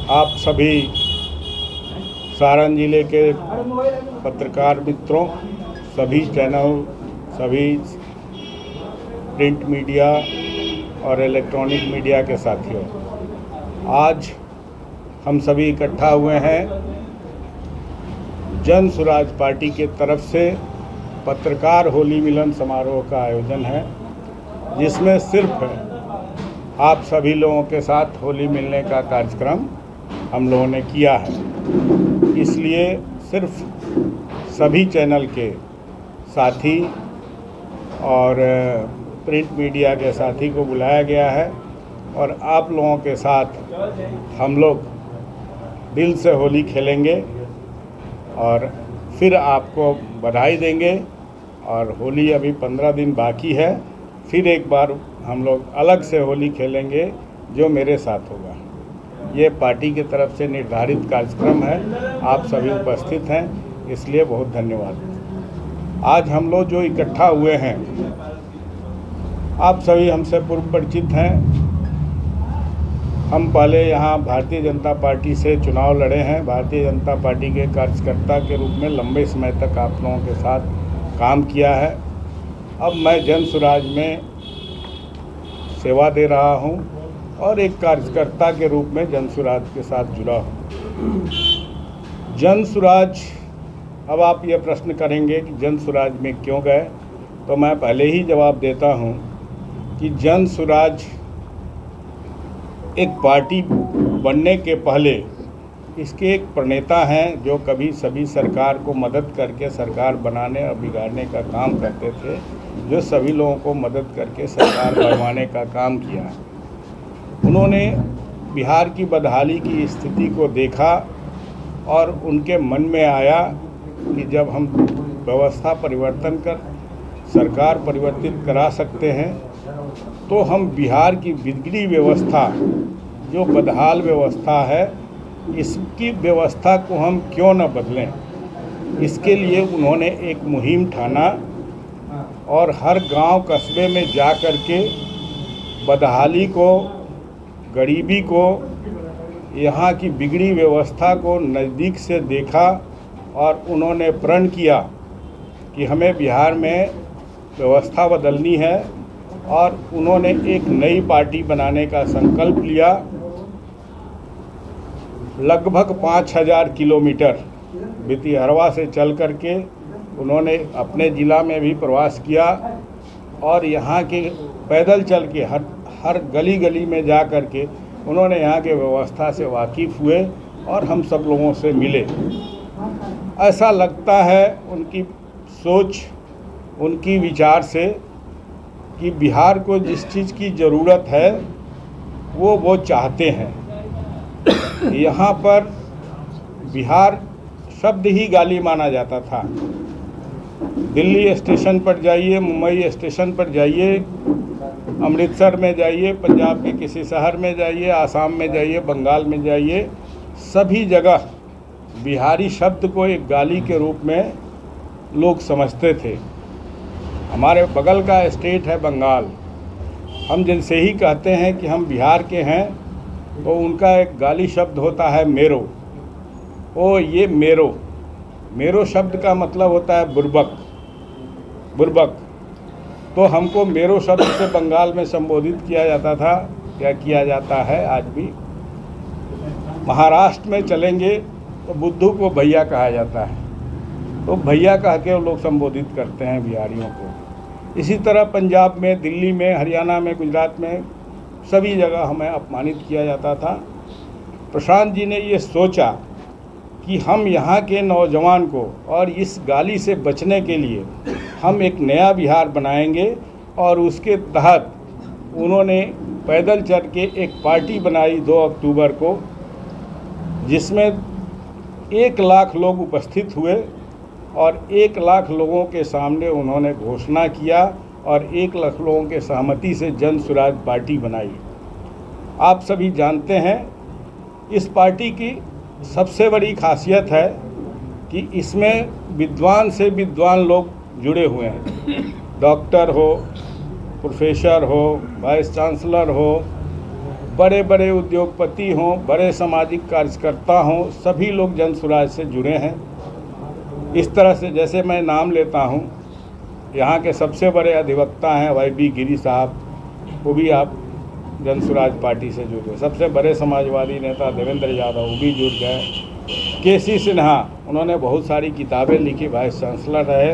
आप सभी सारण जिले के पत्रकार मित्रों, सभी चैनल, सभी प्रिंट मीडिया और इलेक्ट्रॉनिक मीडिया के साथियों, आज हम सभी इकट्ठा हुए हैं जन सुराज पार्टी के तरफ से पत्रकार होली मिलन समारोह का आयोजन है, जिसमें सिर्फ आप सभी लोगों के साथ होली मिलने का कार्यक्रम हम लोगों ने किया है। इसलिए सिर्फ सभी चैनल के साथी और प्रिंट मीडिया के साथी को बुलाया गया है और आप लोगों के साथ हम लोग दिल से होली खेलेंगे और फिर आपको बधाई देंगे। और होली अभी 15 दिन बाकी है, फिर एक बार हम लोग अलग से होली खेलेंगे जो मेरे साथ होगा। ये पार्टी की तरफ से निर्धारित कार्यक्रम है, आप सभी उपस्थित हैं, इसलिए बहुत धन्यवाद। आज हम लोग जो इकट्ठा हुए हैं, आप सभी हमसे पूर्व परिचित हैं। हम पहले यहाँ भारतीय जनता पार्टी से चुनाव लड़े हैं। भारतीय जनता पार्टी के कार्यकर्ता के रूप में लंबे समय तक आप लोगों के साथ काम किया है। अब मैं जन सुराज में सेवा दे रहा हूँ और एक कार्यकर्ता के रूप में जन सुराज के साथ जुड़ा हूँ। जन सुराज, अब आप ये प्रश्न करेंगे कि जन सुराज में क्यों गए, तो मैं पहले ही जवाब देता हूँ कि जन सुराज एक पार्टी बनने के पहले इसके एक प्रणेता हैं जो कभी सभी सरकार को मदद करके सरकार बनाने और बिगाड़ने का काम करते थे, जो सभी लोगों को मदद करके सरकार बनवाने का काम किया। उन्होंने बिहार की बदहाली की स्थिति को देखा और उनके मन में आया कि जब हम व्यवस्था परिवर्तन कर सरकार परिवर्तित करा सकते हैं, तो हम बिहार की बिगड़ी व्यवस्था, जो बदहाल व्यवस्था है, इसकी व्यवस्था को हम क्यों न बदलें। इसके लिए उन्होंने एक मुहिम ठाना और हर गांव कस्बे में जा कर के बदहाली को, गरीबी को, यहाँ की बिगड़ी व्यवस्था को नज़दीक से देखा और उन्होंने प्रण किया कि हमें बिहार में व्यवस्था बदलनी है। और उन्होंने एक नई पार्टी बनाने का संकल्प लिया। लगभग 5000 किलोमीटर भितिहरवा से चल कर के उन्होंने अपने ज़िला में भी प्रवास किया और यहाँ के पैदल चल के हर गली गली में जा कर के उन्होंने यहाँ के व्यवस्था से वाकिफ़ हुए और हम सब लोगों से मिले। ऐसा लगता है उनकी सोच, उनकी विचार से कि बिहार को जिस चीज़ की ज़रूरत है वो चाहते हैं। यहाँ पर बिहार शब्द ही गाली माना जाता था। दिल्ली स्टेशन पर जाइए, मुंबई स्टेशन पर जाइए, अमृतसर में जाइए, पंजाब के किसी शहर में जाइए, आसाम में जाइए, बंगाल में जाइए, सभी जगह बिहारी शब्द को एक गाली के रूप में लोग समझते थे। हमारे बगल का स्टेट है बंगाल, हम जिनसे ही कहते हैं कि हम बिहार के हैं, तो उनका एक गाली शब्द होता है मेरो। ओ ये मेरो शब्द का मतलब होता है बुर्बक। तो हमको मेरो शब्द से बंगाल में संबोधित किया जाता था, क्या किया जाता है आज भी। महाराष्ट्र में चलेंगे तो बुद्धू को भैया कहा जाता है, तो भैया कह के लोग संबोधित करते हैं बिहारियों को। इसी तरह पंजाब में, दिल्ली में, हरियाणा में, गुजरात में, सभी जगह हमें अपमानित किया जाता था। प्रशांत जी ने ये सोचा कि हम यहाँ के नौजवान को और इस गाली से बचने के लिए हम एक नया बिहार बनाएंगे और उसके तहत उन्होंने पैदल चल के एक पार्टी बनाई 2 अक्टूबर को, जिसमें 1 लाख लोग उपस्थित हुए और 1 लाख लोगों के सामने उन्होंने घोषणा किया और 1 लाख लोगों के सहमति से जन सुराज पार्टी बनाई। आप सभी जानते हैं इस पार्टी की सबसे बड़ी खासियत है कि इसमें विद्वान से विद्वान लोग जुड़े हुए हैं। डॉक्टर हो, प्रोफेसर हो, वाइस चांसलर हो, बड़े बड़े उद्योगपति हों, बड़े सामाजिक कार्यकर्ता हों, सभी लोग जन सुराज से जुड़े हैं। इस तरह से जैसे मैं नाम लेता हूं, यहाँ के सबसे बड़े अधिवक्ता हैं YB गिरी साहब, वो भी आप जन सुराज पार्टी से जुड़ गए। सबसे बड़े समाजवादी नेता देवेंद्र यादव, वो भी जुड़ गए। KC सिन्हा, उन्होंने बहुत सारी किताबें लिखी, वाइस चांसलर रहे,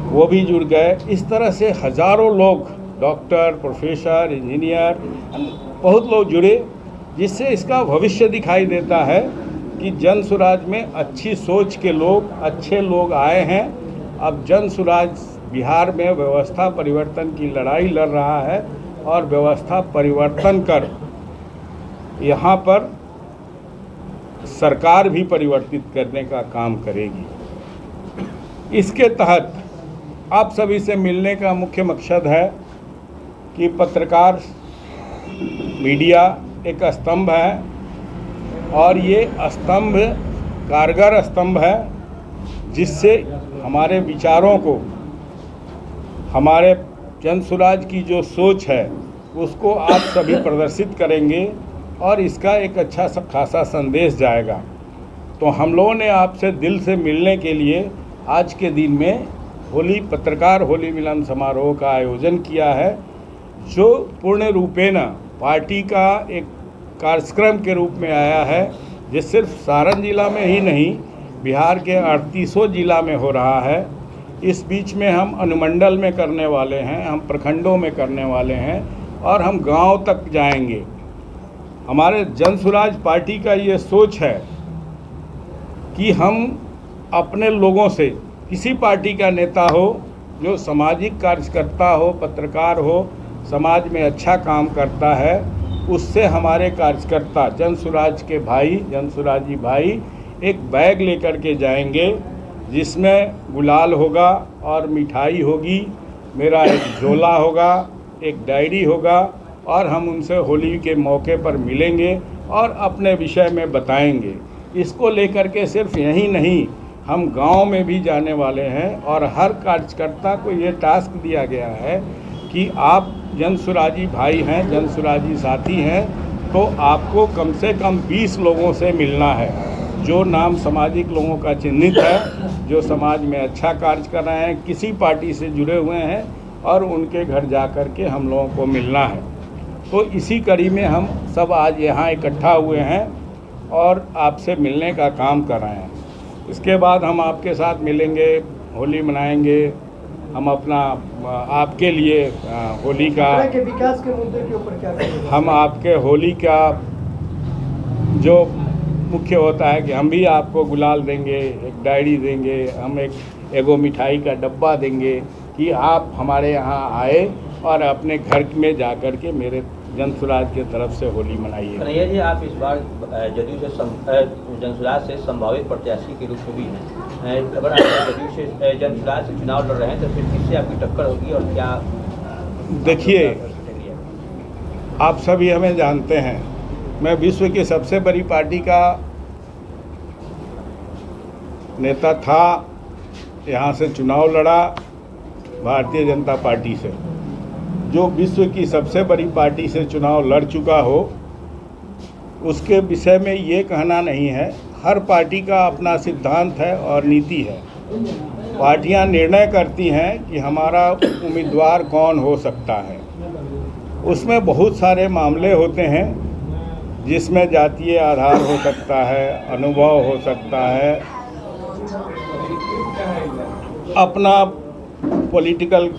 वो भी जुड़ गए। इस तरह से हज़ारों लोग, डॉक्टर, प्रोफेसर, इंजीनियर, बहुत लोग जुड़े, जिससे इसका भविष्य दिखाई देता है कि जन सुराज में अच्छी सोच के लोग, अच्छे लोग आए हैं। अब जन सुराज बिहार में व्यवस्था परिवर्तन की लड़ाई लड़ रहा है और व्यवस्था परिवर्तन कर यहाँ पर सरकार भी परिवर्तित करने का काम करेगी। इसके तहत आप सभी से मिलने का मुख्य मकसद है कि पत्रकार, मीडिया एक स्तंभ है और ये स्तंभ कारगर स्तंभ है, जिससे हमारे विचारों को, हमारे जन सुराज की जो सोच है उसको आप सभी प्रदर्शित करेंगे और इसका एक अच्छा खासा संदेश जाएगा। तो हम लोगों ने आपसे दिल से मिलने के लिए आज के दिन में पत्रकार होली मिलन समारोह का आयोजन किया है, जो पूर्ण रूपेण पार्टी का एक कार्यक्रम के रूप में आया है, जो सिर्फ सारण जिला में ही नहीं, बिहार के 38 जिला में हो रहा है। इस बीच में हम अनुमंडल में करने वाले हैं, हम प्रखंडों में करने वाले हैं और हम गांव तक जाएंगे। हमारे जन सुराज पार्टी का ये सोच है कि हम अपने लोगों से, किसी पार्टी का नेता हो जो सामाजिक कार्यकर्ता हो, पत्रकार हो, समाज में अच्छा काम करता है, उससे हमारे कार्यकर्ता जन सुराज के भाई, जन सुराजी भाई एक बैग लेकर के जाएंगे, जिसमें गुलाल होगा और मिठाई होगी, मेरा एक झोला होगा, एक डायरी होगा और हम उनसे होली के मौके पर मिलेंगे और अपने विषय में बताएंगे। इसको लेकर के सिर्फ यही नहीं, हम गांव में भी जाने वाले हैं और हर कार्यकर्ता को ये टास्क दिया गया है कि आप जन सुराजी भाई हैं, जन सुराजी साथी हैं, तो आपको कम से कम 20 लोगों से मिलना है, जो नाम सामाजिक लोगों का चिन्हित है, जो समाज में अच्छा कार्य कर रहे हैं, किसी पार्टी से जुड़े हुए हैं, और उनके घर जा कर के हम लोगों को मिलना है। तो इसी कड़ी में हम सब आज यहाँ इकट्ठा हुए हैं और आपसे मिलने का काम कर रहे हैं। इसके बाद हम आपके साथ मिलेंगे, होली मनाएंगे। हम अपना आपके लिए होली का विकास के मुद्दे के ऊपर क्या करेंगे? हम आपके होली का जो मुख्य होता है कि हम भी आपको गुलाल देंगे, एक डायरी देंगे, हम एगो मिठाई का डब्बा देंगे कि आप हमारे यहाँ आए और अपने घर में जा कर के मेरे जन सुराज के तरफ से होली मनाइए। कन्हैया जी, आप इस बार जदयू से जन सुराज से संभावित प्रत्याशी के रूप में भी हैं। अगर आप जदयू से जन सुराज से चुनाव लड़ रहे हैं तो फिर किससे आपकी टक्कर होगी और क्या? देखिए, आप सभी हमें जानते हैं, मैं विश्व की सबसे बड़ी पार्टी का नेता था, यहाँ से चुनाव लड़ा भारतीय जनता पार्टी से। जो विश्व की सबसे बड़ी पार्टी से चुनाव लड़ चुका हो, उसके विषय में ये कहना नहीं है। हर पार्टी का अपना सिद्धांत है और नीति है। पार्टियां निर्णय करती हैं कि हमारा उम्मीदवार कौन हो सकता है। उसमें बहुत सारे मामले होते हैं, जिसमें जातीय आधार हो सकता है, अनुभव हो सकता है, अपना पॉलिटिकल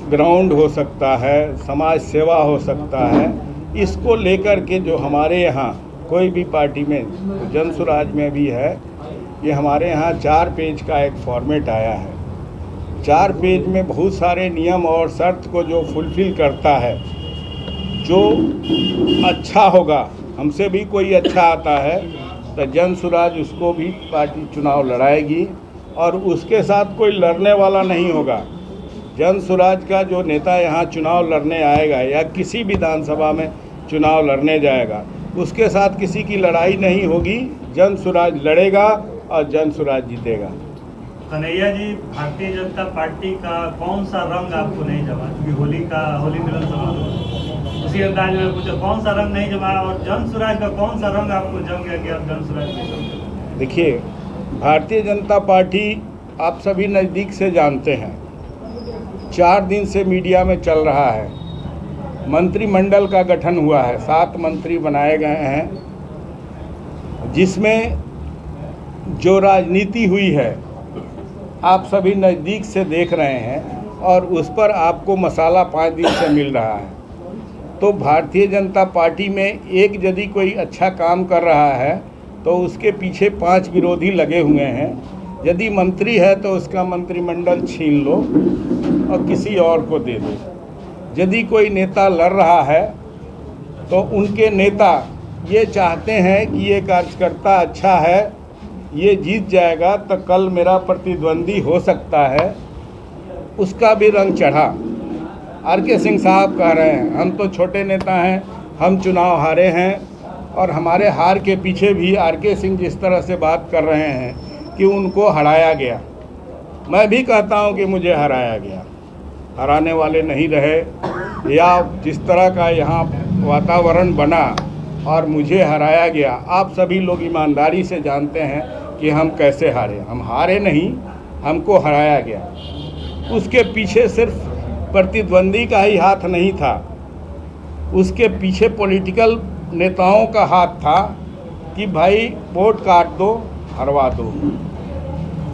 ग्राउंड हो सकता है, समाज सेवा हो सकता है। इसको लेकर के जो हमारे यहाँ कोई भी पार्टी में, जन सुराज में भी है, ये हमारे यहाँ 4 पेज का एक फॉर्मेट आया है। 4 पेज में बहुत सारे नियम और शर्त को जो फुलफिल करता है, जो अच्छा होगा, हमसे भी कोई अच्छा आता है तो जन सुराज उसको भी पार्टी चुनाव लड़ाएगी और उसके साथ कोई लड़ने वाला नहीं होगा। जन सुराज का जो नेता यहाँ चुनाव लड़ने आएगा या किसी विधानसभा में चुनाव लड़ने जाएगा, उसके साथ किसी की लड़ाई नहीं होगी। जन सुराज लड़ेगा और जन सुराज जीतेगा। कन्हैया जी, भारतीय जनता पार्टी का कौन सा रंग आपको नहीं जमा? क्योंकि होली मिलन समारोह, इसी अंदाज में पूछो कौन सा रंग नहीं जमा और जन स्वराज का कौन सा रंग आपको जम गया कि आप जन स्वराज नहीं समझते? देखिए, भारतीय जनता पार्टी आप सभी नज़दीक से जानते हैं, 4 दिन से मीडिया में चल रहा है। मंत्रिमंडल का गठन हुआ है, 7 मंत्री बनाए गए हैं, जिसमें जो राजनीति हुई है आप सभी नज़दीक से देख रहे हैं और उस पर आपको मसाला 5 दिन से मिल रहा है। तो भारतीय जनता पार्टी में एक यदि कोई अच्छा काम कर रहा है तो उसके पीछे 5 विरोधी लगे हुए हैं। यदि मंत्री है तो उसका मंत्रिमंडल छीन लो और किसी और को दे दो। यदि कोई नेता लड़ रहा है तो उनके नेता ये चाहते हैं कि ये कार्यकर्ता अच्छा है, ये जीत जाएगा तो कल मेरा प्रतिद्वंदी हो सकता है, उसका भी रंग चढ़ा। आर.के. सिंह साहब कह रहे हैं हम तो छोटे नेता हैं, हम चुनाव हारे हैं और हमारे हार के पीछे भी आर.के. सिंह जिस तरह से बात कर रहे हैं कि उनको हराया गया, मैं भी कहता हूं कि मुझे हराया गया। हराने वाले नहीं रहे, या जिस तरह का यहाँ वातावरण बना और मुझे हराया गया, आप सभी लोग ईमानदारी से जानते हैं कि हम कैसे हारे। हम हारे नहीं, हमको हराया गया। उसके पीछे सिर्फ प्रतिद्वंदी का ही हाथ नहीं था, उसके पीछे पॉलिटिकल नेताओं का हाथ था कि भाई वोट काट दो, हरवा दो।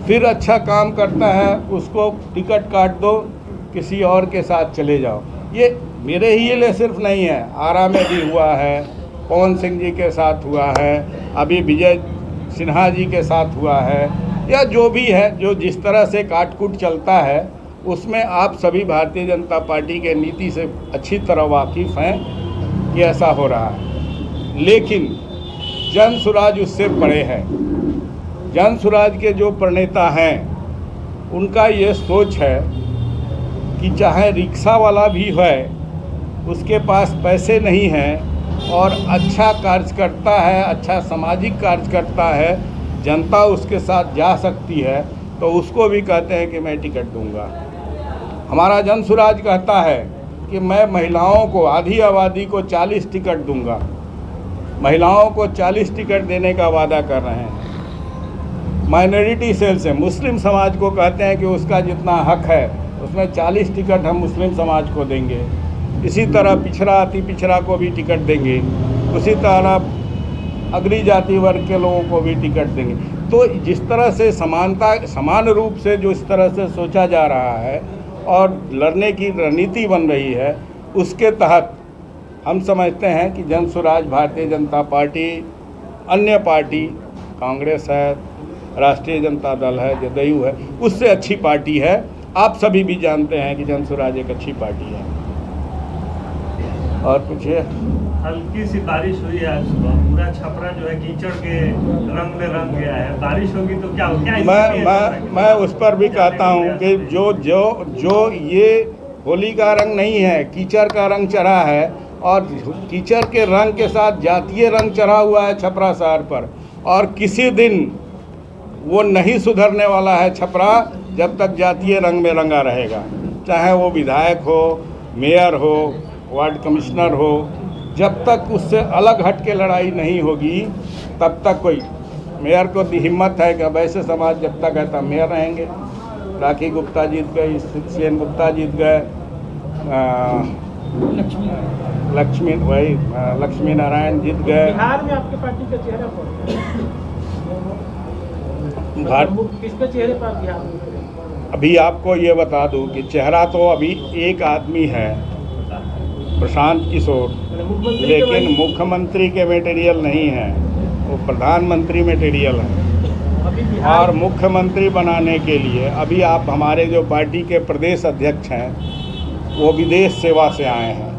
फिर अच्छा काम करता है उसको टिकट काट दो, किसी और के साथ चले जाओ। ये मेरे ही लिए सिर्फ नहीं है, आरा में भी हुआ है, पवन सिंह जी के साथ हुआ है, अभी विजय सिन्हा जी के साथ हुआ है, या जो भी है, जो जिस तरह से काटकूट चलता है उसमें आप सभी भारतीय जनता पार्टी के नीति से अच्छी तरह वाकिफ़ हैं कि ऐसा हो रहा है। लेकिन जन स्वराज उससे बड़े हैं। जन स्वराज के जो प्रणेता हैं उनका ये सोच है कि चाहे रिक्शा वाला भी है, उसके पास पैसे नहीं हैं और अच्छा कार्य करता है, अच्छा सामाजिक कार्य करता है, जनता उसके साथ जा सकती है, तो उसको भी कहते हैं कि मैं टिकट दूंगा। हमारा जन स्वराज कहता है कि मैं महिलाओं को, आधी आबादी को 40 टिकट दूंगा। महिलाओं को 40 टिकट देने का वादा कर रहे हैं। माइनॉरिटी सेल से मुस्लिम समाज को कहते हैं कि उसका जितना हक है उसमें 40 टिकट हम मुस्लिम समाज को देंगे। इसी तरह पिछड़ा, अति पिछड़ा को भी टिकट देंगे। उसी तरह अग्री जाति वर्ग के लोगों को भी टिकट देंगे। तो जिस तरह से समानता, समान रूप से जो इस तरह से सोचा जा रहा है और लड़ने की रणनीति बन रही है, उसके तहत हम समझते हैं कि जन स्वराज, भारतीय जनता पार्टी, अन्य पार्टी, कांग्रेस है, राष्ट्रीय जनता दल है, जदयू है, उससे अच्छी पार्टी है। आप सभी भी जानते हैं कि जन स्वराज एक अच्छी पार्टी है। और कुछ है? हल्की सी बारिश हुई है आज सुबह, पूरा छपरा जो है कीचड़ के रंग में रंग गया है। बारिश होगी तो क्या मैं उस पर भी कहता हूँ कि जो ये होली का रंग नहीं है, कीचड़ का रंग चढ़ा है, और कीचड़ के रंग के साथ जातीय रंग चढ़ा हुआ है छपरा शहर पर। और किसी दिन वो नहीं सुधरने वाला है छपरा जब तक जातीय रंग में रंगा रहेगा। चाहे वो विधायक हो, मेयर हो, वार्ड कमिश्नर हो, जब तक उससे अलग हट के लड़ाई नहीं होगी तब तक कोई मेयर को हिम्मत है कि वैसे समाज जब तक है तब मेयर रहेंगे। राखी गुप्ता जीत गई, सेन गुप्ता जीत गए, लक्ष्मी नारायण जीत गए। बिहार में आपके पार्टी का चेहरा कौन है? किसके चेहरे पर बिहार में? अभी आपको ये बता दूं कि चेहरा तो अभी एक आदमी है, प्रशांत किशोर, लेकिन मुख्यमंत्री के मटेरियल नहीं है, वो प्रधानमंत्री मटेरियल है। और मुख्यमंत्री बनाने के लिए अभी आप, हमारे जो पार्टी के प्रदेश अध्यक्ष हैं वो विदेश सेवा से आए हैं,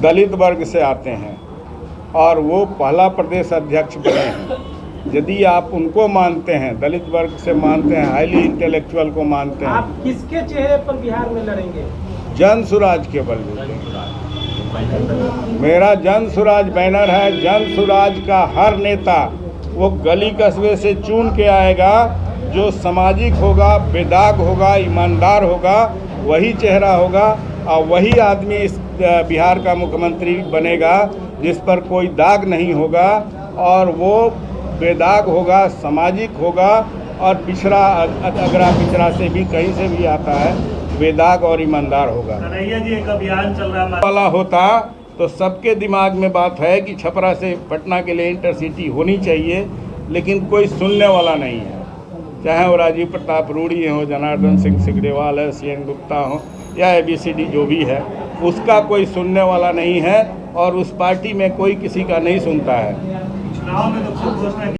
दलित वर्ग से आते हैं और वो पहला प्रदेश अध्यक्ष बने हैं। यदि आप उनको मानते हैं, दलित वर्ग से मानते हैं, हाईली इंटेलेक्चुअल को मानते हैं, आप किसके चेहरे पर बिहार में लड़ेंगे? जन स्वराज के बलबूते। मेरा जन स्वराज बैनर है। जन स्वराज का हर नेता वो गली कस्बे से चुन के आएगा, जो सामाजिक होगा, बेदाग होगा, ईमानदार होगा, वही चेहरा होगा और वही आदमी इस बिहार का मुख्यमंत्री बनेगा जिस पर कोई दाग नहीं होगा और वो बेदाग होगा, सामाजिक होगा और पिछड़ा अगरा पिछड़ा से भी कहीं से भी आता है बेदाग और ईमानदार होगा। कन्हैया जी एक अभियान चल रहा है वाला होता तो सबके दिमाग में बात है कि छपरा से पटना के लिए इंटरसिटी होनी चाहिए, लेकिन कोई सुनने वाला नहीं है। चाहे वो राजीव प्रताप रूड़ी हो, जनार्दन सिंह सिग्रीवाल है, CN गुप्ता हो या ABCD जो भी है, उसका कोई सुनने वाला नहीं है और उस पार्टी में कोई किसी का नहीं सुनता है। चुनाव में तो खुद घोषणा